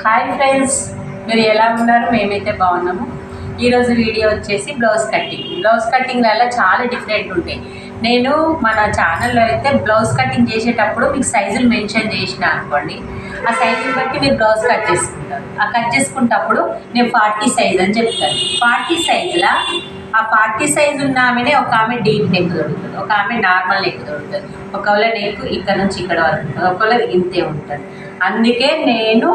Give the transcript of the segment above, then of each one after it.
Hi friends, మీరు ఎలా ఉన్నారు? మేమైతే బాగున్నాము. ఈరోజు వీడియో వచ్చేసి బ్లౌజ్ కటింగ్ వల్ల చాలా డిఫరెంట్ ఉంటాయి. నేను మన ఛానల్లో అయితే బ్లౌజ్ కటింగ్ చేసేటప్పుడు మీకు సైజులు మెన్షన్ చేసిన అనుకోండి, ఆ సైజుని బట్టి మీరు బ్లౌజ్ కట్ చేసుకుంటారు. ఆ కట్ చేసుకున్నప్పుడు నేను 40 సైజ్ అని చెప్తాను. 40 సైజులా ఆ 40 సైజు ఉన్న ఆమెనే ఒక ఆమె డీప్ నెక్ దొరుకుతుంది, ఒక ఆమె నార్మల్ నెక్ దొరుకుతుంది, ఒకవేళ నెక్ ఇక్కడ నుంచి ఇక్కడ వరకు ఉంటుంది, ఒకవేళ ఇంతే ఉంటుంది. అందుకే నేను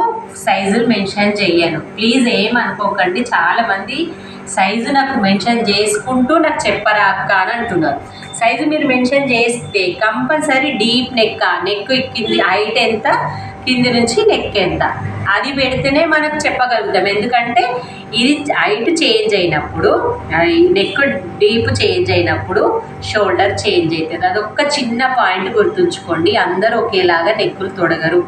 సైజులు మెన్షన్ చెయ్యను. ప్లీజ్ ఏమనుకోకండి. చాలామంది సైజు నాకు మెన్షన్ చేసుకుంటూ నాకు చెప్పరా అక్క అని అంటున్నారు. సైజు మీరు మెన్షన్ చేస్తే కంపల్సరీ డీప్ నెక్ కింది హైట్ ఎంత, కింది నుంచి నెక్ ఎంత అది పెడితేనే మనకు చెప్పగలుగుతాం. ఎందుకంటే ఇది హైట్ చేంజ్ అయినప్పుడు, నెక్ డీప్ చేంజ్ అయినప్పుడు షోల్డర్ చేంజ్ అవుతుంది. అదొక్క చిన్న పాయింట్ గుర్తుంచుకోండి. అందరూ ఒకేలాగా నెక్కులు తొడగరు.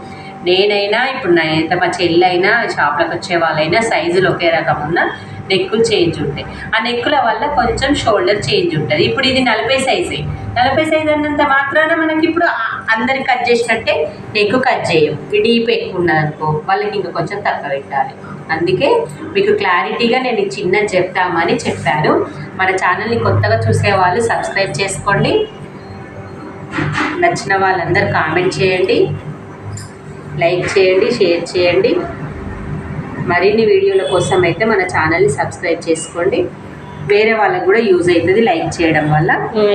నేనైనా ఇప్పుడు మా చెల్లి అయినా షాప్లోకి వచ్చే వాళ్ళైనా సైజులు ఒకే రకం ఉన్న నెక్కులు చేంజ్ ఉంటాయి. ఆ నెక్కుల వల్ల కొంచెం షోల్డర్ చేంజ్ ఉంటుంది. ఇప్పుడు ఇది 40 సైజే. 40 సైజ్ అన్నంత మాత్రాన మనకి ఇప్పుడు అందరికి కట్ చేసినట్టే నెక్ కట్ చేయం. డీప్ ఎక్కువ ఉన్నదనుకో వాళ్ళకి ఇంకా కొంచెం తక్కువ పెట్టాలి. అందుకే మీకు క్లారిటీగా నేను చిన్న చెప్తామని చెప్పాను. మన ఛానల్ని కొత్తగా చూసే వాళ్ళు సబ్స్క్రైబ్ చేసుకోండి. నచ్చిన వాళ్ళందరూ కామెంట్ చేయండి, లైక్ చేయండి, షేర్ చేయండి. మరిన్ని వీడియోల కోసం అయితే మన ఛానల్ని సబ్స్క్రైబ్ చేసుకోండి. వేరే వాళ్ళకు కూడా యూజ్ అవుతుంది లైక్ చేయడం వల్ల.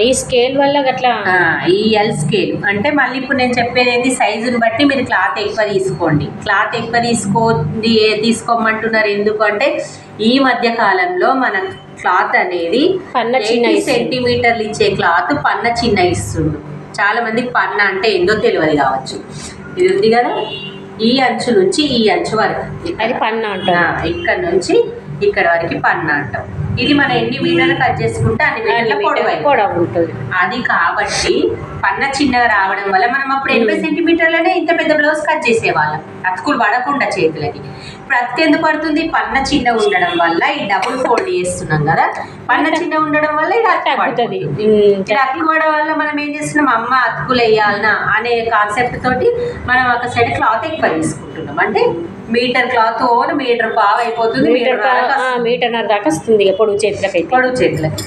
ఈ స్కేల్ వల్ల అట్లా ఈ ఎల్ స్కేల్ అంటే మళ్ళీ ఇప్పుడు నేను చెప్పేది ఏంటి, సైజుని బట్టి మీరు క్లాత్ ఎక్కువ తీసుకోండి. క్లాత్ ఎక్కువ తీసుకోమంటున్నారు ఎందుకంటే ఈ మధ్య కాలంలో మన క్లాత్ అనేది 80 సెంటీమీటర్లు ఇచ్చే క్లాత్ పన్న చిన్న ఇస్తుండు. చాలా మందికి పన్న అంటే ఏందో తెలియదు కావచ్చు. ఇది ఉంది కదా, ఈ అంచు నుంచి ఈ అంచు వరకు అది పన్న అంటాం. ఇక్కడ నుంచి ఇక్కడ వరకు పన్న అంటాం. ఇది మనం ఎన్ని మీటర్లు కట్ చేసుకుంటే అన్ని మీటర్ల పొడవు ఉంటుంది. అది కాబట్టి పన్న చిన్నగా రావడం వల్ల మనం అప్పుడు 80 సెంటీమీటర్లనే ఇంత పెద్ద బ్లౌజ్ కట్ చేసేవాళ్ళం, అతుకులు పడకుండా చేతులకి. ఇప్పుడు అతుకు ఎందుకు పడుతుంది? పన్న చిన్నగా ఉండడం వల్ల. ఈ డబుల్ ఫోల్డ్ చేస్తున్నాం కదా, పన్న చిన్నగా ఉండడం వల్ల ఇది అతుకు పడుతుంది. ఇది అతుకు పడడం వల్ల మనం ఏం చేస్తున్నాం, అమ్మ అతుకులు వేయాలనా అనే కాన్సెప్ట్ తోటి మనం ఒక సైడ్ క్లాత్ ఎక్కువ తీసుకుంటున్నాం. అంటే మీటర్ క్లాత్ మీటర్ పావు అయిపోతుంది, మీటర్న్నర దాకా వస్తుంది పొడుగు చేతులకి.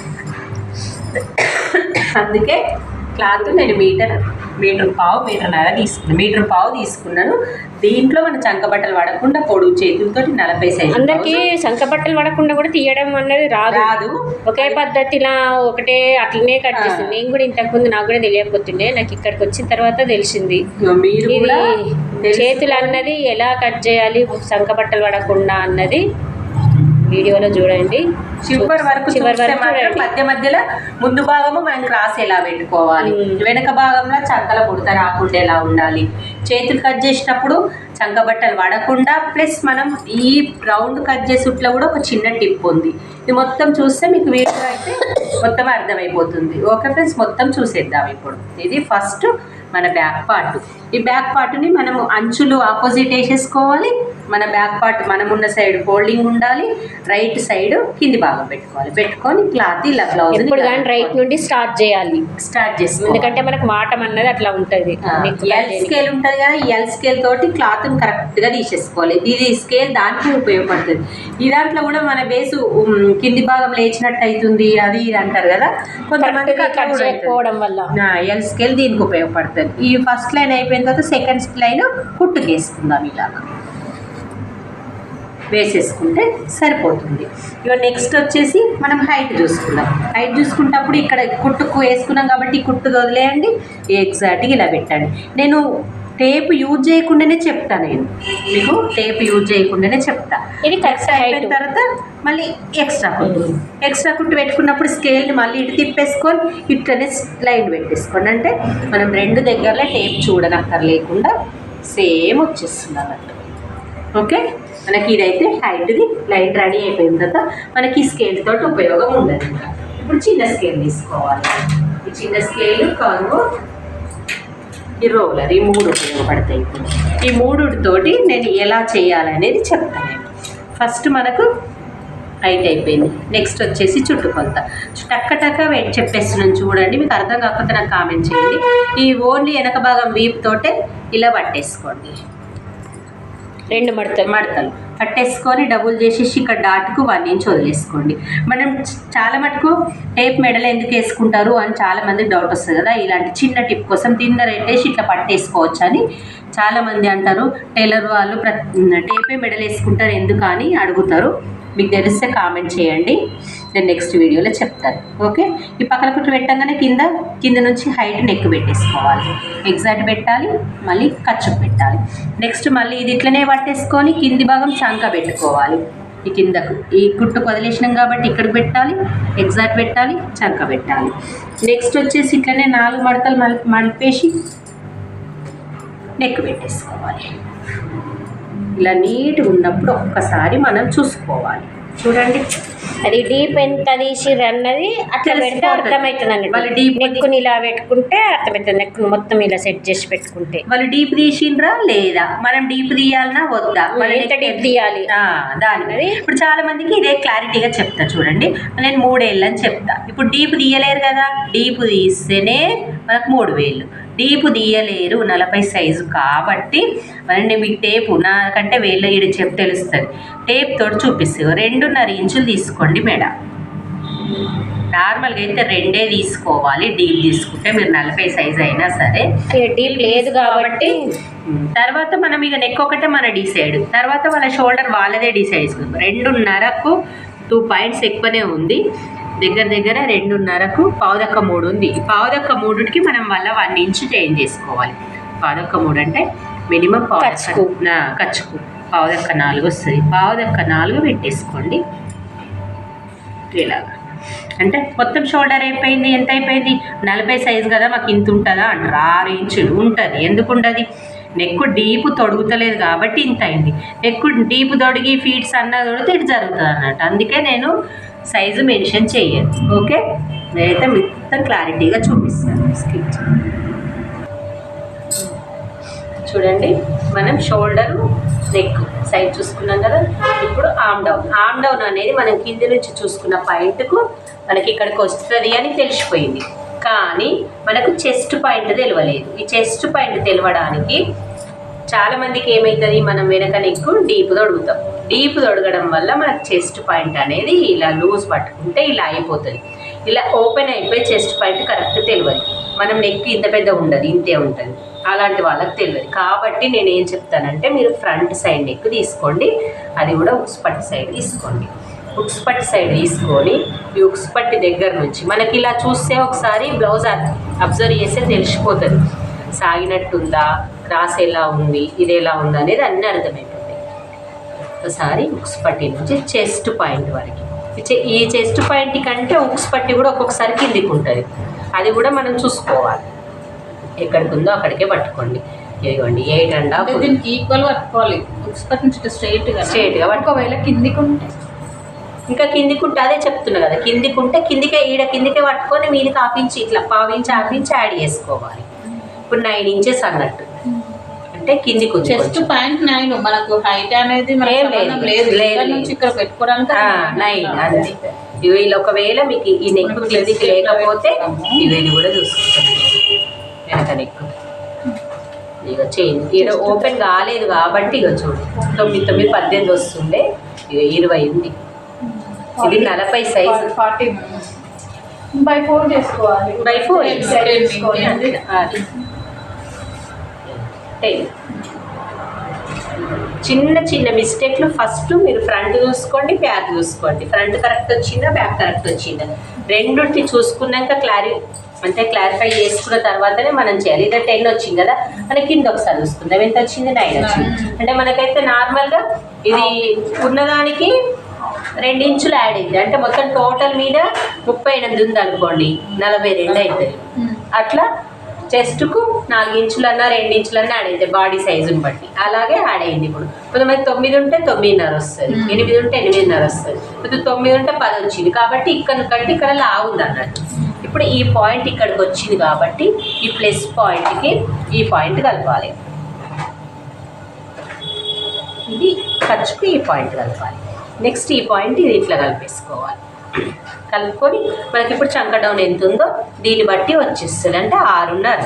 అందుకే క్లాత్ నేను మీటర్ పావు తీసుకున్నాను. దీంట్లో మనం చంక బట్టలు పడకుండా పొడుగు చేతులతో 40 సైజు. అందరికి చంక బట్టలు పడకుండా కూడా తీయడం అనేది రాదు. ఒకే పద్ధతిలా ఒకటే అట్లనే కట్ చేస్తుంది. నేను కూడా ఇంతకుముందు నాకు కూడా తెలియకపోతుండే, నాకు ఇక్కడికి వచ్చిన తర్వాత తెలిసింది. చేతులు అన్నది ఎలా కట్ చేయాలి చంక బట్టలు పడకుండా అన్నది వీడియోలో చూడండి. చివరి వరకు మధ్య మధ్యలో ముందు భాగము మనం క్రాస్ ఎలా పెట్టుకోవాలి, వెనక భాగంలో చంకల ముడత రాకుండా ఎలా ఉండాలి, చేతులు కట్ చేసినప్పుడు చంక బట్టలు పడకుండా. ప్లస్ మనం ఈ రౌండ్ కట్ చేసేట్లో కూడా ఒక చిన్న టిప్ ఉంది. ఇది మొత్తం చూస్తే మీకు వీడియో అయితే మొత్తం అర్థమైపోతుంది. ఓకే ఫ్రెండ్స్, మొత్తం చూసేద్దాం. ఇప్పుడు ఇది ఫస్ట్ మన బ్యాక్ పార్ట్. ఈ బ్యాక్ పార్ట్ని మనము అంచులు ఆపోజిట్ వేసేసుకోవాలి. మన బ్యాక్ పార్ట్ మనమున్న సైడ్ ఫోల్డింగ్ ఉండాలి, రైట్ సైడ్ కింది భాగం పెట్టుకొని క్లాత్ ఇలా బ్లౌజ్ రైట్ నుండి స్టార్ట్ చేయాలి. ఎందుకంటే మనకు మాటం అన్నది అట్లా ఉంటుంది. ఎల్ స్కేల్ ఉంటుంది కదా, ఎల్ స్కేల్ తోటి క్లాత్ కరెక్ట్గా తీసేసుకోవాలి. ఇది స్కేల్ దానికి ఉపయోగపడుతుంది. ఈ దాంట్లో కూడా మన బేసు కింది భాగం లేచినట్టు అవుతుంది, అది ఇది అంటారు కదా కొంతమంది వల్ల. ఎల్ స్కేల్ దీనికి ఉపయోగపడుతుంది. ఈ ఫస్ట్ లైన్ అయిపోయిన తర్వాత సెకండ్ లైన్ కుట్టుకేసుకుందాం. ఇలాగా వేసేసుకుంటే సరిపోతుంది. ఇక నెక్స్ట్ వచ్చేసి మనం హైట్ చూసుకుందాం. హైట్ చూసుకున్నప్పుడు ఇక్కడ కుట్టుకు వేసుకున్నాం కాబట్టి కుట్టు వదిలేయండి, ఎగ్జాక్ట్గా ఇలా పెట్టండి. నేను టేప్ యూజ్ చేయకుండానే చెప్తా. నేను మీకు టేప్ యూజ్ చేయకుండానే చెప్తా. ఇది కరెక్ట్ అయిపోయిన తర్వాత మళ్ళీ ఎక్స్ట్రా కుట్టు పెట్టుకున్నప్పుడు స్కేల్ని మళ్ళీ ఇటు తిప్పేసుకొని ఇట్లనే లైన్ పెట్టేసుకోండి. అంటే మనం రెండు దగ్గరలో టేప్ చూడనక్కర్లేకుండా సేమ్ వచ్చేస్తుంది అన్నట్టు. ఓకే, మనకి ఇదైతే హైట్ది లైన్ రెడీ అయిపోయిన తర్వాత మనకి ఈ స్కేల్ తోటి ఉపయోగం ఉండదు. ఇప్పుడు చిన్న స్కేల్ తీసుకోవాలి. ఈ చిన్న స్కేల్ కరువు, ఈ రోలర్, ఈ 3 ఉపయోగపడతాయి. ఇప్పుడు ఈ 3తోటి నేను ఎలా చేయాలనేది చెప్తాను. ఫస్ట్ మనకు హైట్ అయిపోయింది. నెక్స్ట్ వచ్చేసి చుట్టుకొలత టక్క చెప్పేస్తున్నాను చూడండి. మీకు అర్థం కాకపోతే నాకు కామెంట్ చేయండి. ఈ ఓన్లీ వెనక భాగం వీప్ తోటే ఇలా పట్టేసుకోండి. 2 మడతలు కట్టేసుకొని డబుల్ చేసేసి ఇక్కడ డాట్కు 1 ఇంచ్ వదిలేసుకోండి. మనం చాలా మటుకు టేప్ మెడలు ఎందుకు వేసుకుంటారు అని చాలా మందికి డౌట్ వస్తుంది కదా. ఇలాంటి చిన్న టిప్ కోసం కింద పెట్టేసి ఇట్లా పట్టేసుకోవచ్చు అని చాలామంది అంటారు. టైలర్ వాళ్ళు టేపే మెడలు వేసుకుంటారు ఎందుకు అని అడుగుతారు. మీకు తెలిస్తే కామెంట్ చేయండి, నేను నెక్స్ట్ వీడియోలో చెప్తాను. ఓకే, ఈ పక్కన కుట్టు పెట్టగానే కింద నుంచి హైట్ నెక్ పెట్టేసుకోవాలి. ఎగ్జాక్ట్ పెట్టాలి, మళ్ళీ ఖర్చు పెట్టాలి. నెక్స్ట్ మళ్ళీ ఇది ఇట్లనే పట్టేసుకొని కింది భాగం చంక పెట్టుకోవాలి. ఈ కిందకు ఈ కుట్టు వదిలేసినాం కాబట్టి ఇక్కడికి పెట్టాలి, ఎగ్జాక్ట్ పెట్టాలి, చంక పెట్టాలి. నెక్స్ట్ వచ్చేసి ఇట్లనే 4 మడతలు మలిపేసి నెక్ పెట్టేసుకోవాలి. ఇలా నీట్గా ఉన్నప్పుడు ఒక్కసారి మనం చూసుకోవాలి. చూడండి, అది డీప్ ఎంత తీసిర్రు అన్నది అట్లా పెడితే అర్థమవుతుంది అన్నట్టు. వాళ్ళు డీప్ నెక్కుని ఇలా పెట్టుకుంటే అర్థమవుతుంది. నెక్ మొత్తం ఇలా సెట్ చేసి పెట్టుకుంటే వాళ్ళు డీప్ తీసిండ్రా లేదా, మనం డీప్ తీయాలన్నా వద్దా, ఎంత డీప్ తీయాలి దాని ఇప్పుడు చాలా మందికి ఇదే క్లారిటీగా చెప్తా. చూడండి, నేను 3 ఏళ్ళు అని చెప్తా. ఇప్పుడు డీప్ తీయలేరు కదా, డీప్ తీస్తేనే మనకు 3 వేలు. డీప్ తీయలేరు 40 సైజు కాబట్టి మళ్ళీ మీకు టేపు నాకంటే వేళ్ళ ఈడు తెలుస్తుంది. టేప్ తోటి చూపిస్తుంది. 2.5 ఇంచులు తీసుకోండి మేడ. నార్మల్గా అయితే 2 తీసుకోవాలి. డీప్ తీసుకుంటే మీరు 40 సైజు అయినా సరే. డీప్ లేదు కాబట్టి తర్వాత మనం ఇక నెక్ ఒకటే మన డిసైడ్, తర్వాత వాళ్ళ షోల్డర్ వాళ్ళదే డిసైడ్ చేసుకుంటాం. 2.5కు 2 పాయింట్స్ ఎక్కువనే ఉంది. దగ్గర 2.5కు 1/4 ఉంది. 1/4కి మనం వల్ల 1 ఇంచు చేంజ్ చేసుకోవాలి. 1/4 అంటే మినిమం ఖర్చుకు 1/4 వస్తుంది. 1/4 పెట్టేసుకోండి. ఇలాగా అంటే మొత్తం షోల్డర్ అయిపోయింది. ఎంత అయిపోయింది? 40 సైజు కదా, మాకు ఇంత ఉంటుందా అంటారు. 6 ఇంచులు ఉంటుంది. ఎందుకు ఉండదు? నెక్కు డీపు తొడుగుతలేదు కాబట్టి ఇంత అయింది. నెక్కు డీపు తొడిగి ఫీట్స్ అన్న తొడిగితే ఇటు జరుగుతుంది అన్నట్టు. అందుకే నేను సైజు మెన్షన్ చెయ్యను. ఓకే, నేనైతే మొత్తం క్లారిటీగా చూపిస్తాను. స్కిప్ చూడండి, మనం షోల్డరు నెక్ సైజ్ చూసుకున్నాం కదా. ఇప్పుడు ఆమ్ డౌన్ అనేది మనం కింద నుంచి చూసుకున్న పాయింట్కు మనకి ఇక్కడికి వస్తుంది అని తెలిసిపోయింది. కానీ మనకు చెస్ట్ పాయింట్ తెలియలేదు. ఈ చెస్ట్ పాయింట్ తెలియడానికి చాలామందికి ఏమవుతుంది, మనం వెనక నెక్కు డీప్ తొడుగుతాం. డీప్ తొడగడం వల్ల మనకు చెస్ట్ పాయింట్ అనేది ఇలా లూజ్ పట్టుకుంటే ఇలా అయిపోతుంది. ఇలా ఓపెన్ అయిపోయి చెస్ట్ పాయింట్ కరెక్ట్ తెలియదు. మనం నెక్ ఇంత పెద్ద ఉండదు, ఇంతే ఉంటుంది. అలాంటి వాళ్ళకి తెలియదు. కాబట్టి నేను ఏం చెప్తానంటే మీరు ఫ్రంట్ సైడ్ నెక్ తీసుకోండి, అది కూడా ఉక్స్ పట్టి సైడ్ తీసుకోండి. ఉక్స్ పట్టి సైడ్ తీసుకొని ఈ ఉక్స్ పట్టి దగ్గర నుంచి మనకి ఇలా చూస్తే ఒకసారి బ్లౌజ్ అబ్జర్వ్ చేస్తే తెలిసిపోతుంది. సాగినట్టుందా, క్రాస్ ఎలా ఉంది, ఇది ఎలా ఉంది అనేది అన్నీ అర్థమైపోతాయి. ఒకసారి ఉక్స్ పట్టి నుంచి చెస్ట్ పాయింట్ వరకు, ఈ చెస్ట్ పాయింట్ కంటే ఉక్స్ పట్టి కూడా ఒక్కొక్కసారి కిందికి ఉంటుంది. అది కూడా మనం చూసుకోవాలి. ఎక్కడికి ఉందో అక్కడికే పట్టుకోండి. ఇదిగోండి 8.5 దీనికి ఈక్వల్ పట్టుకోవాలి. ఉక్స్ పట్టి నుంచి స్ట్రైట్గా ఒకవేళ కిందికి ఉంటే ఇంకా కిందికి ఉంటే అదే చెప్తున్నా కదా, కిందికి ఉంటే కిందికే పట్టుకొని మీదకి 1/2 ఇంచ్ ఇట్లా 1/4 ఇంచ్ యాడ్ చేసుకోవాలి. ఇప్పుడు 9 ఇంచెస్ అన్నట్టు, అంటే కిందికి చెస్ట్ పాయింట్ 9. మనకు హైట్ అనేది లేదు ఇక్కడ పెట్టుకోవడానికి 9 అంతే. వీళ్ళు ఒకవేళ మీకు ఈ నెక్ కిందికి లేకపోతే ఇవి కూడా చూసుకుంటాం. వెనక నెక్ ఇక చేంజ్ ఇక్కడ ఓపెన్ కాలేదు కాబట్టి ఇక చూడు 9, 9, 18 వస్తుండే, ఇక 20 ఉంది. ఇది 40 సైజు 40/4 చేసుకోవాలి. 10 చిన్న మిస్టేక్లు ఫస్ట్ మీరు ఫ్రంట్ చూసుకోండి, బ్యాక్ చూసుకోండి. ఫ్రంట్ కరెక్ట్ వచ్చిందా, బ్యాక్ కరెక్ట్ వచ్చిందా, రెండుంటి చూసుకున్నాక క్లారిఫై చేసుకున్న తర్వాతనే మనం చేయాలి. ఇదే 10 వచ్చింది కదా, మనకి కింద ఒకసారి చూసుకుందాం ఎంత వచ్చింది, 9 వచ్చింది. అంటే మనకైతే నార్మల్గా ఇది ఉన్నదానికి 2 ఇంచులు యాడ్ అయింది. అంటే మొత్తం టోటల్ మీద 38 ఉంది అనుకోండి, 42 అవుతుంది. అట్లా చెస్ట్కు 4 ఇంచులన్నా 2 ఇంచులన్నా యాడ్ అవుతాయి బాడీ సైజుని బట్టి. అలాగే యాడ్ అయింది. ఇప్పుడు కొంతమంది 9 ఉంటే 9.5 వస్తుంది, 8 ఉంటే 8.5 వస్తుంది, ఇప్పుడు 9 ఉంటే 10 వచ్చింది. కాబట్టి ఇక్కడ లావు ఉంది అన్నట్టు. ఇప్పుడు ఈ పాయింట్ ఇక్కడికి వచ్చింది కాబట్టి ఈ ప్లస్ పాయింట్కి ఈ పాయింట్ కలపాలి. ఇది ఖర్చుకు ఈ పాయింట్ కలపాలి. నెక్స్ట్ ఈ పాయింట్ ఇది ఇట్లా కలిపేసుకోవాలి. కలుపుకొని మనకి ఇప్పుడు చంక డౌన్ ఎంత ఉందో దీన్ని బట్టి వచ్చేస్తుంది. అంటే 6.5.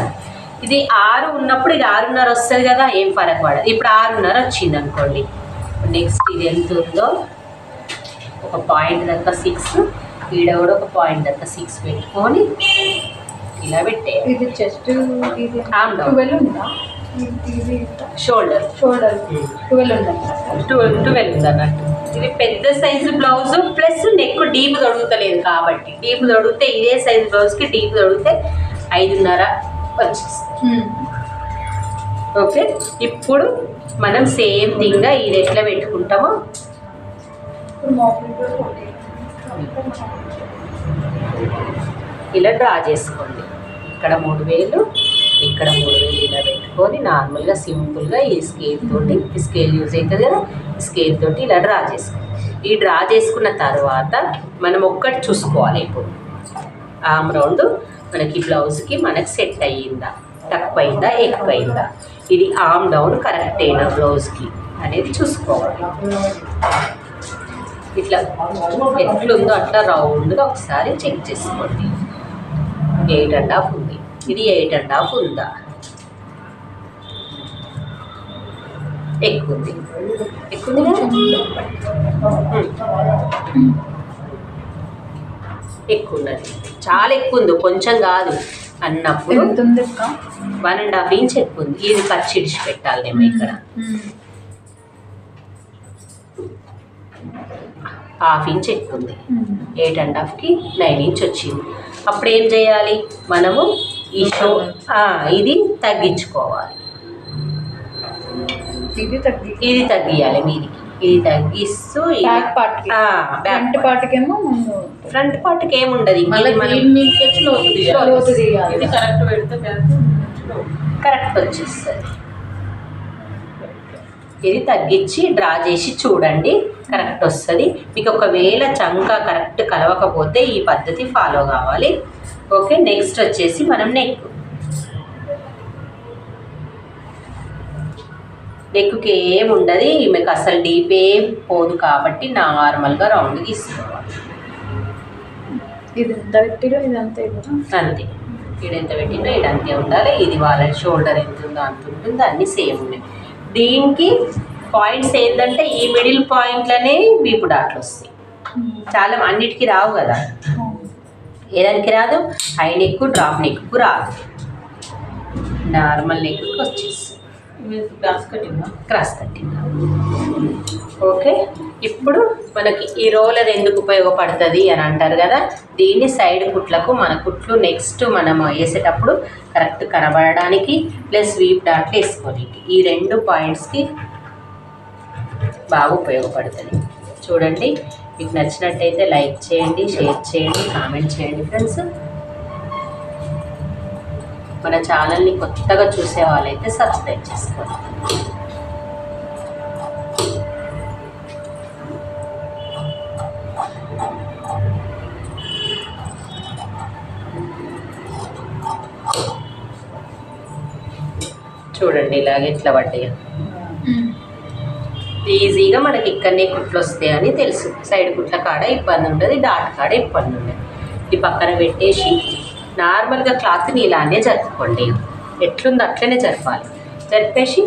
ఇది 6 ఉన్నప్పుడు ఇది 6:30 వస్తుంది కదా, ఏం ఫరక్ పడదు. ఇప్పుడు 6:30 వచ్చింది అనుకోండి. నెక్స్ట్ ఇది ఎంత ఉందో ఒక పాయింట్ దాకా 6, ఈడ కూడా ఒక పాయింట్ దాకా 6 పెట్టుకొని ఇలా పెట్టేయాలి. ఇది చెస్ట్ ఇది ఆమ్ డౌన్ 12 ఉందా? ఇది షోల్డర్ 12 ఉందా? 12 ఉంది అన్నట్టు. ఇది పెద్ద size blouse plus neck deep తొడుగుతలేదు కాబట్టి, డీప్ తొడిగితే ఇదే సైజు బ్లౌజ్కి డీప్ తొడిగితే 5:30 వచ్చేస్తుంది. ఓకే, ఇప్పుడు మనం సేమ్ థింగ్గా ఇది ఎట్లా పెట్టుకుంటామో ఇలా డ్రా చేసుకోండి. ఇక్కడ 3 వేలు, ఇక్కడ 3 వేలు ఇలా పెట్టుకొని నార్మల్గా సింపుల్గా ఈ స్కేల్ తోటి, ఈ స్కేల్ యూజ్ అవుతుంది కదా, స్కేల్ తోటి ఇలా డ్రా చేసుకోండి. ఈ డ్రా చేసుకున్న తర్వాత మనం ఒక్కటి చూసుకోవాలి. ఇప్పుడు ఆమ్ రౌండ్ మనకి బ్లౌజ్కి మనకి సెట్ అయ్యిందా, తక్కువైందా, ఎక్కువైందా, ఇది ఆమ్ డౌన్ కరెక్ట్ అయినా బ్లౌజ్కి అనేది చూసుకోవాలి. ఇట్లా ఎట్లుందో అట్లా రౌండ్గా ఒకసారి చెక్ చేసుకోండి. 8.5 ఉంది, ఇది 8.5 ఉందా, ఎక్కువ ఉంది, ఎక్కువ ఉన్నది, చాలా ఎక్కువ ఉంది, కొంచెం కాదు అన్నప్పుడు 1.5 ఇంచ్ ఎక్కువ ఉంది. ఇది ఖర్చు ఇడిచి పెట్టాలేమో ఇక్కడ 1/2 ఇంచ్ ఎక్కువ ఉంది. 8.5కి 9 ఇంచ్ వచ్చింది. అప్పుడు ఏం చేయాలి మనము, ఈ ఇది తగ్గించుకోవాలి, ఇది తగ్గియాలి మీదికి, ఇది తగ్గిస్తూ ఫ్రంట్ పార్ట్కి ఏముండదు, కరెక్ట్ వచ్చేస్తుంది. ఇది తగ్గించి డ్రా చేసి చూడండి, కరెక్ట్ వస్తుంది మీకు. ఒకవేళ చంక కరెక్ట్ కలవకపోతే ఈ పద్ధతి ఫాలో కావాలి. ఓకే, నెక్స్ట్ వచ్చేసి మనం నెక్కి ఏముండదు, మీకు అసలు డీప్ ఏం పోదు కాబట్టి నార్మల్గా రౌండ్ తీసుకోవాలి. అంతే, ఇది ఎంత పెట్టినా ఇది అంతే ఉండాలి. ఇది వాళ్ళ షోల్డర్ ఎంత ఉందో అంత ఉంటుంది, అన్నీ సేమ్ ఉన్నాయి. దీనికి పాయింట్స్ ఏంటంటే ఈ మిడిల్ పాయింట్లనే వీపు డాట్లు వస్తాయి. చాలా అన్నిటికీ రావు కదా, ఏదానికి రాదు, హై నెక్ డ్రాప్ నెక్కు రాదు, నార్మల్ నెక్కు వచ్చేస్తుంది. Cross cutting. ఓకే, ఇప్పుడు మనకి ఈ రోలర్ ఎందుకు ఉపయోగపడుతుంది అని అంటారు కదా, దీన్ని సైడ్ కుట్లకు మన కుట్లు నెక్స్ట్ మనం వేసేటప్పుడు కరెక్ట్ కనబడడానికి ప్లస్ వీప్ డాట్లు వేసుకోనికి ఈ 2 పాయింట్స్కి బాగా ఉపయోగపడుతుంది. చూడండి, మీకు నచ్చినట్టయితే లైక్ చేయండి, షేర్ చేయండి, కామెంట్ చేయండి ఫ్రెండ్స్. మన ఛానల్ని కొత్తగా చూసే వాళ్ళైతే సబ్స్క్రైబ్ చేసుకోండి. చూడండి ఇలాగ ఎట్లా పడ్డాయి. ఈజీగా మనకి ఇక్కడనే కుట్లు వస్తాయని తెలుసు. సైడ్ కుట్ల కాడ ఇబ్బంది ఉంటుంది, డాట్ కాడ ఇబ్బంది ఉంటుంది. ఇది పక్కన పెట్టేసి నార్మల్గా క్లాత్ని ఇలానే జరుపుకోండి. ఎట్లుందో అట్లనే జరపాలి. జరిపేసి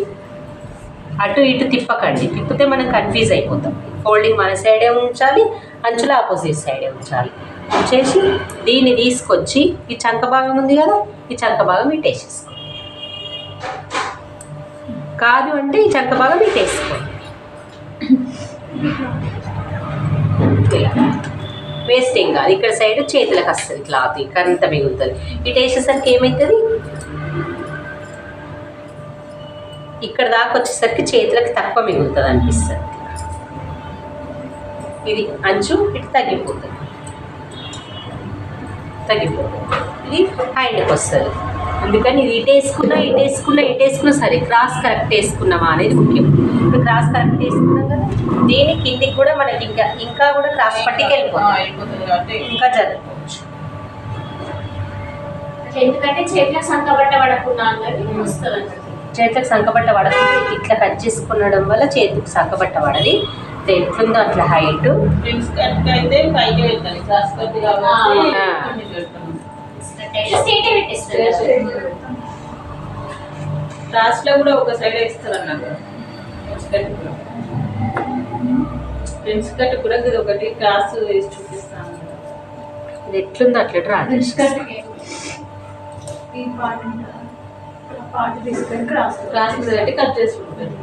అటు ఇటు తిప్పకండి, తిప్పితే మనం కన్ఫ్యూజ్ అయిపోతాం. ఫోల్డింగ్ మన సైడే ఉంచాలి, అంచుల ఆపోజిట్ సైడే ఉంచాలి. ఉంచేసి దీన్ని తీసుకొచ్చి ఈ చంక భాగం ఉంది కదా, ఈ చంక భాగం ఇటేసేసుకోండి. కాదు అంటే ఈ చంక భాగం ఇటేసుకోండి. ఇలా వేస్టింగ్ కాదు, ఇక్కడ సైడ్ చేతులకు వస్తుంది క్లాత్, ఇక్కడ అంతా మిగులుతుంది. ఇటు వేసేసరికి ఏమవుతుంది, ఇక్కడ దాకా వచ్చేసరికి చేతులకు తక్కువ మిగులుతుంది అనిపిస్తుంది. ఇది అంచు ఇటు తగ్గిపోతుంది, ఇది హ్యాండ్కి వస్తుంది. అందుకని ఇది ఇటేసుకున్నా సరే క్రాస్ కరెక్ట్ వేసుకున్నామా అనేది ముఖ్యం. ఇప్పుడు క్రాస్ కరెక్ట్ వేసుకున్నాం కదా, దీని కిందికి కూడా మనకి ఇంకా కూడా క్రాస్ పట్టికి వెళ్ళిపోతుంది, ఇంకా జరుపుకోవచ్చు. ఎందుకంటే చేతులకు సంకబట్ట పడకుండా వస్తుంది. చేతులకు సంకబట్ట పడకుండా ఇట్లా కట్ చేసుకునడం వల్ల చేతికి సంకబట్ట పడది. ఎట్లుందో అట్లా హైట్ క్రాస్ లో కూడా ఒక సైడ్ వేస్తారు అన్నారు. ఫ్రెండ్స్ కట్ కూడా ఇది ఒకటి క్రాస్ వేసి చూపిస్తాను. ఇది ఎట్లుందో అట్లా డ్రా ఈ పార్ట్ తీసుకొని క్రాస్ పెట్టి కట్ చేసుకుంటారు.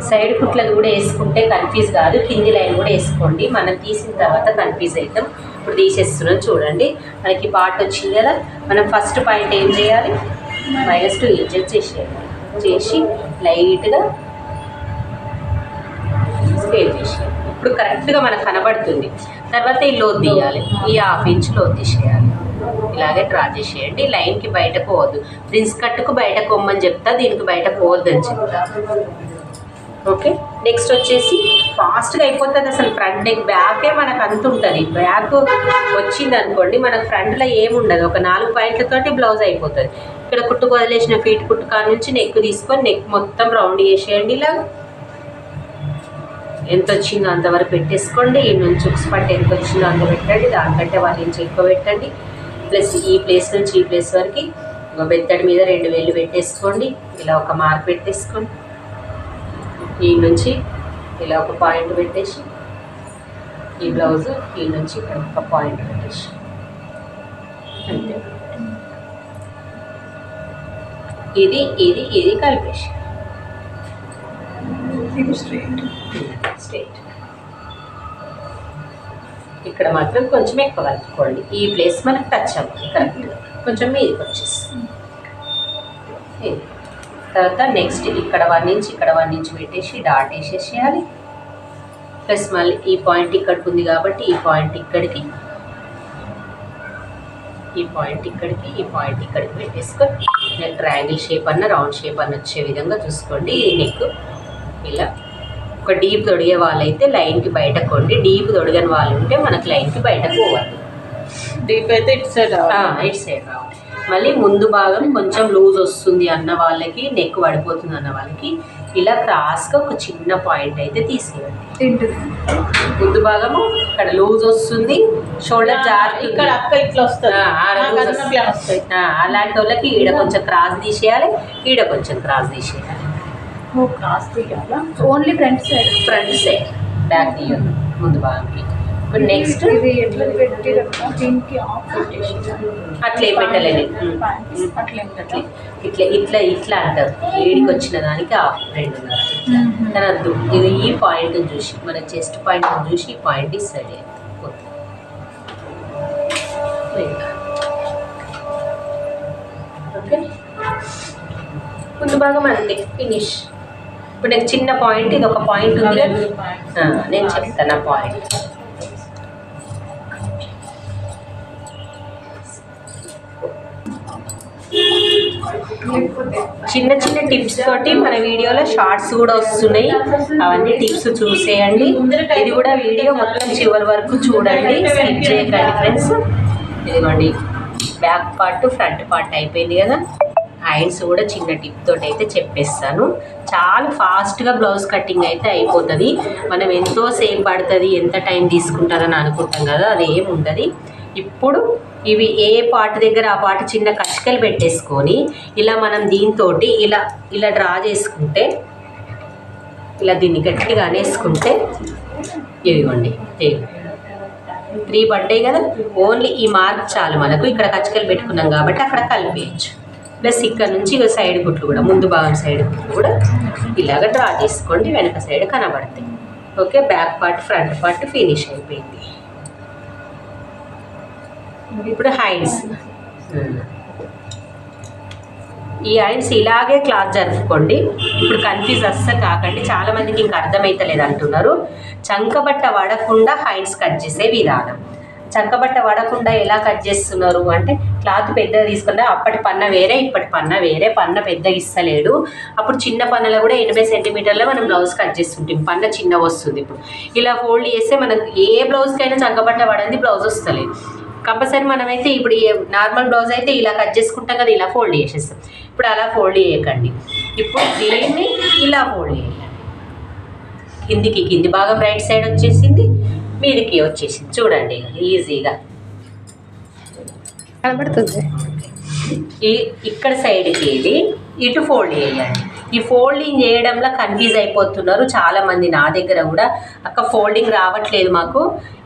సైడ్ కుట్లది కూడా వేసుకుంటే కన్ఫ్యూజ్ కాదు, కింది లైన్ కూడా వేసుకోండి. మనం తీసిన తర్వాత కన్ఫ్యూజ్ అవుతాం. ఇప్పుడు తీసేస్తున్నాం చూడండి. మనకి పార్ట్ వచ్చింది కదా, మనం ఫస్ట్ పాయింట్ ఏం చేయాలి, -2 ఇంచెస్ చేసేయాలి. చేసి లైట్గా స్కేల్ చేసేయాలి. ఇప్పుడు కరెక్ట్గా మనకు కనబడుతుంది. తర్వాత ఈ లోతు తీయాలి, ఈ 1/2 ఇంచ్ లోతు తీసేయాలి. ఇలాగే డ్రా చేసేయండి. లైన్కి బయట పోవద్దు. ప్రిన్స్ కట్టుకు బయట కొమ్మని చెప్తా, దీనికి బయట పోవద్దు అని చెప్తా. ఓకే, నెక్స్ట్ వచ్చేసి ఫాస్ట్గా అయిపోతుంది అసలు. ఫ్రంట్ నెక్ బ్యాకే మనకు అంత ఉంటుంది. బ్యాక్ వచ్చింది అనుకోండి, మనకు ఫ్రంట్లో ఏముండదు. ఒక 4 పాయింట్లతోటి బ్లౌజ్ అయిపోతుంది. ఇక్కడ కుట్టుకు వదిలేసిన ఫీట్ కుట్టు కాడ నుంచి నెక్ తీసుకొని నెక్ మొత్తం రౌండ్ చేసేయండి. ఇలా ఎంత వచ్చిందో అంతవరకు పెట్టేసుకోండి. ఈ నుంచి ఉక్స్ పట్టు ఎంత వచ్చిందో అంత పెట్టండి. దానికంటే 1 ఇంచ్ ఎక్కువ పెట్టండి. ప్లస్ ఈ ప్లేస్ నుంచి ఈ ప్లేస్ వరకు ఒక బెత్తడి మీద 2 వేళ్ళు పెట్టేసుకోండి. ఇలా ఒక మార్క్ పెట్టేసుకోండి. ఈ నుంచి ఇలా ఒక పాయింట్ పెట్టేసి ఈ బ్లౌజ్ ఈ నుంచి ఇక్కడ ఒక పాయింట్ పెట్టేసి అంతే. ఇది ఇది ఇది కలిపేసి స్ట్రైట్. ఇక్కడ మాత్రం కొంచెం ఎక్కువ కలుపుకోండి. ఈ ప్లేస్ మనకు టచ్ అవ్వాలి కరెక్ట్గా, కొంచెం మీదకి వచ్చేస్తుంది. తర్వాత నెక్స్ట్ ఇక్కడ 1 ఇంచ్ ఇక్కడ 1 ఇంచ్ పెట్టేసి డాట్ వేసేసేయాలి. ప్లస్ మళ్ళీ ఈ పాయింట్ ఇక్కడికి ఉంది కాబట్టి ఈ పాయింట్ ఇక్కడికి, ఈ పాయింట్ ఇక్కడికి, ఈ పాయింట్ ఇక్కడికి పెట్టేసుకొని నెక్ ట్రయాంగిల్ షేప్ అన్న రౌండ్ షేప్ అన్న వచ్చే విధంగా చూసుకోండి. ఈ నెక్ ఇలా ఒక డీప్ తొడిగే వాళ్ళైతే లైన్కి బయట కొండి, డీప్ తొడిగని వాళ్ళు ఉంటే మనకు లైన్కి బయటకు పోవాలి. డీప్ అయితే ఇటు సైడ్ ఇటు సైడ్ రావాలి. మళ్ళీ ముందు భాగం కొంచెం లూజ్ వస్తుంది అన్న వాళ్ళకి, నెక్ పడిపోతుంది అన్న వాళ్ళకి ఇలా క్రాస్గా ఒక చిన్న పాయింట్ అయితే తీసేయండి. ముందు భాగము ఇక్కడ లూజ్ వస్తుంది, షోల్డర్ జారుతుంది, ఇక్కడ అక్క ఇట్లా వస్తుంది, అలాంటి వాళ్ళకి ఈడ కొంచెం క్రాస్ తీసేయాలి, ఈడ కొంచెం క్రాస్ తీసేయాలి. క్రాస్ తీయాలా? ఓన్లీ ఫ్రంట్ సైడ్ బ్యాక్ తీయదు ముందు భాగంకి. ఇప్పుడు నెక్స్ట్ ఇది ఎట్లా పెట్టి దీనికి ఆఫ్ పెట్టేసి అట్లే పెట్టలేదు, ఇట్లా ఇట్లా ఇట్లా అంటారు. ఏడికి వచ్చిన దానికి ఆఫ్ 2.5 తనద్దు. ఇది ఈ పాయింట్ చూసి మన చెస్ట్ పాయింట్ చూసి ఈ పాయింట్ ఇస్తుంది. ఓకే, ముందు భాగం అంతే ఫినిష్. ఇప్పుడు నాకు చిన్న పాయింట్, ఇది ఒక పాయింట్ ఉంది కదా, నేను చెప్తాను ఆ పాయింట్. చిన్న చిన్న టిప్స్ తోటి మన వీడియోలో షార్ట్స్ కూడా వస్తున్నాయి, అవన్నీ టిప్స్ చూసేయండి. ఇది కూడా వీడియో మొత్తం చివరి వరకు చూడండి, స్కిప్ చేయకండి ఫ్రెండ్స్. ఇదిగోండి బ్యాక్ పార్ట్ ఫ్రంట్ పార్ట్ అయిపోయింది కదా. హ్యాండ్స్ కూడా చిన్న టిప్ తోటి అయితే చెప్పేస్తాను. చాలా ఫాస్ట్గా బ్లౌజ్ కటింగ్ అయితే అయిపోతుంది. మనం ఎంతో సేపు పడుతుంది, ఎంత టైం తీసుకుంటారని అనుకుంటాం కదా, అది ఏమి ఉండదు. ఇప్పుడు ఇవి ఏ పార్ట్ దగ్గర ఆ పార్ట్ చిన్న కచ్చికలు పెట్టేసుకొని ఇలా మనం దీంతో ఇలా ఇలా డ్రా చేసుకుంటే, ఇలా దీన్ని గట్టిగా అనేసుకుంటే ఇదిగోండి 3 పడ్డాయి కదా. ఓన్లీ ఈ మార్క్ చాలు మనకు. ఇక్కడ కచ్చికలు పెట్టుకున్నాం కాబట్టి అక్కడ కలిపేయచ్చు. ప్లస్ ఇక్కడ నుంచి ఇక సైడ్ కుట్లు కూడా, ముందు భాగం సైడ్ కుట్లు కూడా ఇలాగ డ్రా చేసుకోండి, వెనక సైడ్ కనబడతాయి. Okay, back part front part finish అయిపోయింది. ఇప్పుడు హ్యాండ్స్, ఈ హ్యాండ్స్ ఇలాగే క్లాత్ జరుపుకోండి. ఇప్పుడు కన్ఫ్యూజ్ అస్సలు కాకండి, చాలామందికి ఇంకా అర్థమవుతలేదు అంటున్నారు. చంకబట్ట పడకుండా హ్యాండ్స్ కట్ చేసే విధానం. చంకబట్ట పడకుండా ఎలా కట్ చేస్తున్నారు అంటే, క్లాత్ పెద్దగా తీసుకున్నా, అప్పటి పన్న వేరే ఇప్పటి పన్న వేరే. పన్న పెద్దగా ఇస్తలేడు, అప్పుడు చిన్న పన్నలో కూడా 80 సెంటీమీటర్లో మనం బ్లౌజ్ కట్ చేస్తుంటాం, పన్న చిన్నగా వస్తుంది. ఇప్పుడు ఇలా ఫోల్డ్ చేస్తే మనకు ఏ బ్లౌజ్కైనా చంకబట్ట పడింది బ్లౌజ్ వస్తలేదు. కంపల్సరీ మనమైతే ఇప్పుడు నార్మల్ బ్లౌజ్ అయితే ఇలా కట్ చేసుకుంటాం కదా, ఇలా ఫోల్డ్ చేసేస్తాం. ఇప్పుడు అలా ఫోల్డ్ చేయకండి, ఇప్పుడు దీన్ని ఇలా ఫోల్డ్ చేయాలి. కిందికి కింది భాగం రైట్ సైడ్ వచ్చేసింది, మీదికి వచ్చేసింది. చూడండి ఈజీగా కనబడుతుంది. ఇక్కడ సైడ్కి ఇది ఇటు ఫోల్డ్ చేయండి. ఈ ఫోల్డింగ్ చేయడంలో కన్ఫ్యూజ్ అయిపోతున్నారు చాలామంది. నా దగ్గర కూడా అక్క ఫోల్డింగ్ రావట్లేదు మాకు,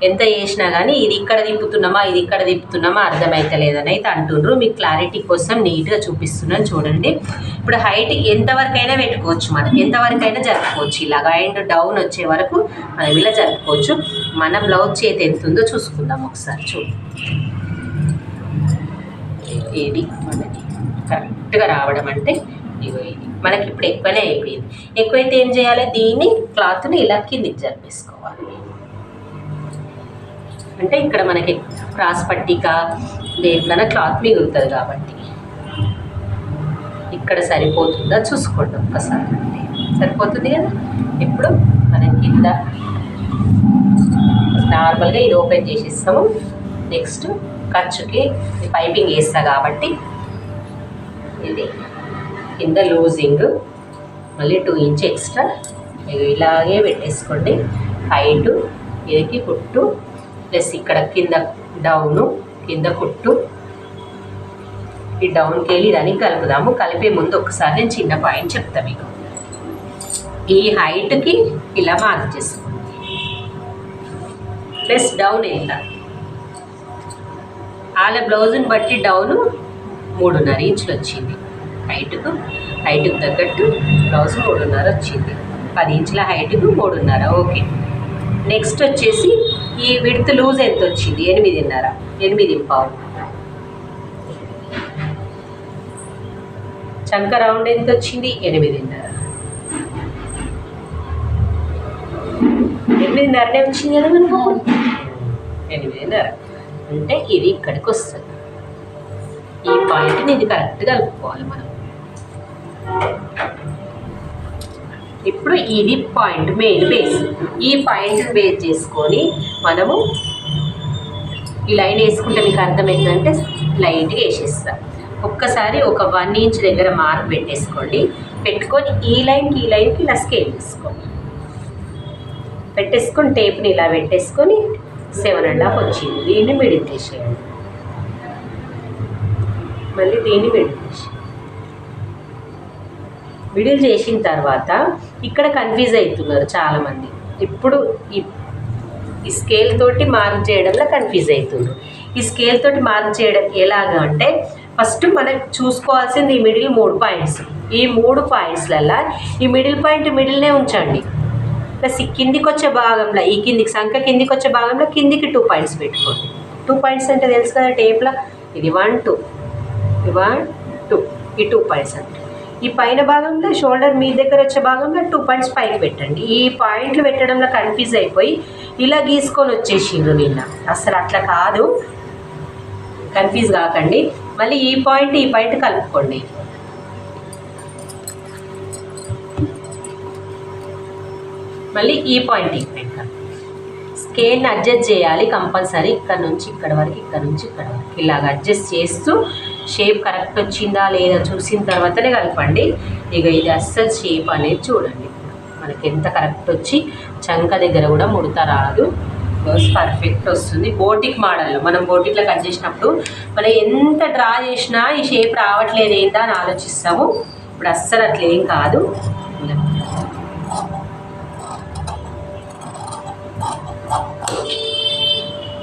ఎంత చేసినా కానీ ఇది ఇక్కడ తిప్పుతున్నామా ఇది ఇక్కడ తిప్పుతున్నామా అర్థమవుతలేదని అయితే అంటుండ్రు. మీకు క్లారిటీ కోసం నీట్గా చూపిస్తున్నాను చూడండి. ఇప్పుడు హైట్ ఎంతవరకైనా పెట్టుకోవచ్చు, మనం ఎంతవరకైనా జరుపుకోవచ్చు. ఇలాగా అండ్ డౌన్ వచ్చే వరకు మనం ఇలా జరుపుకోవచ్చు. మన బ్లౌజ్ చేతి ఎంత ఉందో చూసుకుందాం ఒకసారి. చూడండి ఇది మనకి కరెక్ట్గా రావడం అంటే ఇగో ఇది మనకి ఇప్పుడు ఎక్కువనే అయిపోయింది. ఎక్కువైతే ఏం చేయాలి, దీన్ని క్లాత్ని ఇలా కిందికి జరిపేసుకోవాలి. అంటే ఇక్కడ మనకి క్రాస్ పట్టిక దేంట్లోనే క్లాత్ మిగులుతుంది కాబట్టి ఇక్కడ సరిపోతుందా చూసుకోండి ఒక్కసారి. అంటే సరిపోతుంది కదా. ఇప్పుడు మనం కింద నార్మల్గా ఇది ఓపెన్ చేసిస్తాము. నెక్స్ట్ ఖర్చుకి పైపింగ్ వేస్తా కాబట్టి ఇది కింద లూజింగ్ మళ్ళీ 2 ఇంచ్ ఎక్స్ట్రా ఇలాగే పెట్టేసుకోండి. హైటు ఇదికి కుట్టు ప్లస్ ఇక్కడ కింద డౌను కింద కుట్టు. ఈ డౌన్కి వెళ్ళి దానికి కలుపుదాము. కలిపే ముందు ఒకసారి నేను చిన్న పాయింట్ చెప్తా మీకు. ఈ హైట్కి ఇలా మార్క్ చేసుకోండి ప్లస్ డౌన్ వేయాలి. వాళ్ళ బ్లౌజ్ని బట్టి డౌను 3.5 ఇంచులు వచ్చింది. హైట్కు తగ్గట్టు బ్లౌజ్ 3.5 వచ్చింది. 10 ఇంచుల హైట్కు 3.5. ఓకే. నెక్స్ట్ వచ్చేసి ఈ విడ్త్ లూజ్ ఎంత వచ్చింది, 8.5. 8.5. చంక రౌండ్ ఎంత వచ్చింది, 8.5. 8.5 వచ్చింది కదా మనకు. 8.5 అంటే ఇది ఇక్కడికి వస్తుంది. ఈ పాయింట్ని ఇది కరెక్ట్గా కలుపుకోవాలి మనం. ఇప్పుడు ఇది పాయింట్ మెయిన్ బేస్. ఈ పాయింట్ బేస్ చేసుకొని మనము ఈ లైన్ వేసుకుంటే మీకు అర్థమవుతుందంటే లైట్గా వేసేస్తాం. ఒక్కసారి ఒక 1 ఇంచ్ దగ్గర మార్క్ పెట్టేసుకోండి. పెట్టుకొని ఈ లైన్కి ఇలా స్కేల్ చేసుకోండి. పెట్టేసుకొని టేప్ని ఇలా పెట్టేసుకొని 7.5 వచ్చింది. దీన్ని మిడిల్ చేసేయండి. మళ్ళీ దీన్ని మిడిల్ చేసిన తర్వాత ఇక్కడ కన్ఫ్యూజ్ అవుతున్నారు చాలామంది. ఇప్పుడు ఈ స్కేల్ తోటి మార్క్ చేయడంలో కన్ఫ్యూజ్ అవుతున్నారు. ఈ స్కేల్ తోటి మార్క్ చేయడం ఎలాగా అంటే ఫస్ట్ మనం చూసుకోవాల్సింది ఈ మిడిల్ 3 పాయింట్స్. ఈ 3 పాయింట్స్లల్లో ఈ మిడిల్ పాయింట్ మిడిల్నే ఉంచండి. ప్లస్ ఈ కిందికి వచ్చే భాగంలో ఈ కిందికి సంఖ్య కిందికి వచ్చే భాగంలో కిందికి 2 పాయింట్స్ పెట్టుకోండి. 2 పాయింట్స్ అంటే తెలుసు కదా టేప్లో. ఇది 1 2 1 2 ఈ 2 పాయింట్స్ అంటే ఈ పైన భాగంలో షోల్డర్ మీ దగ్గర వచ్చే భాగంలో 2 పాయింట్స్ పైకి పెట్టండి. ఈ పాయింట్లు పెట్టడంలో కన్ఫ్యూజ్ అయిపోయి ఇలా గీసుకొని వచ్చేసిండ్రు నిన్న. అసలు అట్లా కాదు, కన్ఫ్యూజ్ కాకండి. మళ్ళీ ఈ పాయింట్ కలుపుకోండి. మళ్ళీ ఈ పాయింట్ స్కేల్ని అడ్జస్ట్ చేయాలి కంపల్సరీ. ఇక్కడ నుంచి ఇక్కడ వరకు, ఇక్కడ నుంచి ఇక్కడ వరకు ఇలాగ అడ్జస్ట్ చేస్తూ షేప్ కరెక్ట్ వచ్చిందా లేదా చూసిన తర్వాతనే కలపండి. ఇక ఇది అస్సలు షేప్ అనేది చూడండి మనకి ఎంత కరెక్ట్ వచ్చి చంక దగ్గర కూడా ముడత రాదు. బ్లౌజ్ పర్ఫెక్ట్ వస్తుంది. బోటిక్ మోడల్లో మనం బోటిక్లో కట్ చేసినప్పుడు మనం ఎంత డ్రా చేసినా ఈ షేప్ రావట్లేదు ఏందా అని ఆలోచిస్తాము. ఇప్పుడు అస్సలు అట్లేం కాదు.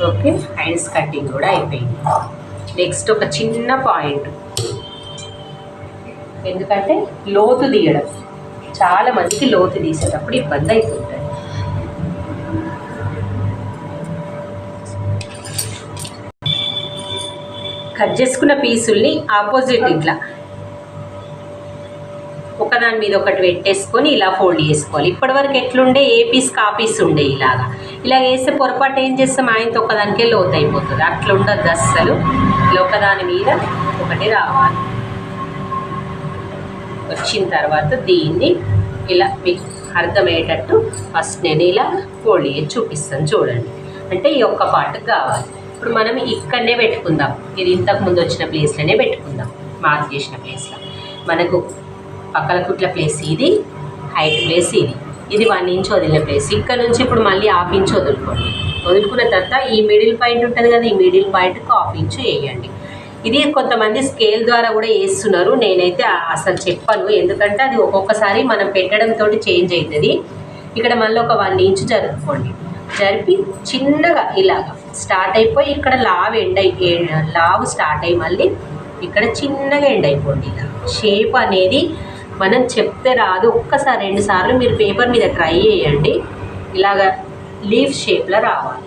ఓకే, హ్యాండ్స్ కటింగ్ కూడా అయిపోయింది. నెక్స్ట్ ఒక చిన్న పాయింట్, ఎందుకంటే లోతు తీయడం చాలా మందికి లోతు తీసేటప్పుడు ఇబ్బంది అవుతుంటుంది. కట్ చేసుకున్న పీసుల్ని ఆపోజిట్ ఇట్లా ఒకదాని మీద ఒకటి పెట్టేసుకొని ఇలా ఫోల్డ్ చేసుకోవాలి. ఇప్పటివరకు ఎట్లుండే ఏ పీస్ కా పీస్ ఉండే ఇలా వేస్తే పొరపాటు ఏం చేస్తాం ఆయనతో ఒకదానికే లోతు అయిపోతుంది. అట్లా ఉండద్దు అస్సలు. ఇలా ఒకదాని మీద ఒకటి రావాలి. వచ్చిన తర్వాత దీన్ని ఇలా మీకు అర్థమయ్యేటట్టు ఫస్ట్ నేను ఇలా ఫోల్డ్ చేసి చూపిస్తాను చూడండి. అంటే ఈ ఒక్క పార్ట్కి కావాలి. ఇప్పుడు మనం ఇక్కడనే పెట్టుకుందాం. ఇది ఇంతకుముందు వచ్చిన ప్లేస్లోనే పెట్టుకుందాం. మార్క్ చేసిన ప్లేస్లో మనకు పక్కల కుట్ల ప్లేస్ ఇది, హైట్ ప్లేస్ ఇది 1 ఇంచ్ వదిలిన ప్లేస్. ఇక్కడ నుంచి ఇప్పుడు మళ్ళీ 1/2 ఇంచ్ వదులుకోండి. వదులుకున్న తర్వాత ఈ మిడిల్ పాయింట్ ఉంటుంది కదా, ఈ మిడిల్ పాయింట్కి 1/2 ఇంచ్ వేయండి. ఇది కొంతమంది స్కేల్ ద్వారా కూడా వేస్తున్నారు, నేనైతే అసలు చెప్పను, ఎందుకంటే అది ఒక్కొక్కసారి మనం పెట్టడంతో చేంజ్ అవుతుంది. ఇక్కడ మళ్ళీ ఒక 1 ఇంచ్ జరుపుకోండి, జరిపి చిన్నగా ఇలాగా స్టార్ట్ అయిపోయి ఇక్కడ లావు స్టార్ట్ అయ్యి మళ్ళీ ఇక్కడ చిన్నగా ఎండ్ అయిపోండి. ఇలా షేప్ అనేది మనం చెప్తే రాదు, ఒక్కసారి 2 సార్లు మీరు పేపర్ మీద ట్రై చేయండి, ఇలాగా లీఫ్ షేప్లో రావాలి.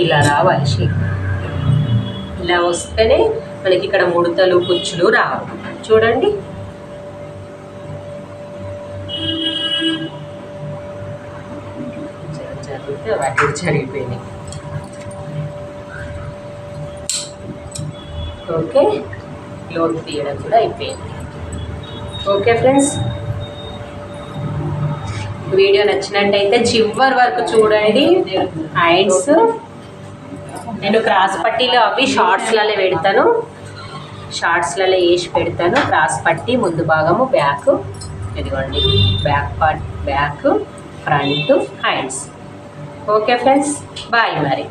ఇలా రావాలి షేప్. ఇలా వస్తేనే మనకి ఇక్కడ ముడతలు కుచ్చులు రావు. చూడండి, జరిగితే వాటి జరిగిపోయినాయి. ఓకే, క్లోత్ తీయడం కూడా అయిపోయింది. ఓకే ఫ్రెండ్స్, వీడియో నచ్చినట్టయితే చివరి వరకు చూడండి. హ్యాండ్స్ నేను క్రాస్ పట్టీలో అవి షార్ట్స్లలో పెడతాను, షార్ట్స్లలో వేసి పెడతాను. క్రాస్ పట్టీ ముందు భాగము బ్యాక్, ఇదిగోండి back part, back, front, hands. Okay friends, bye మరి.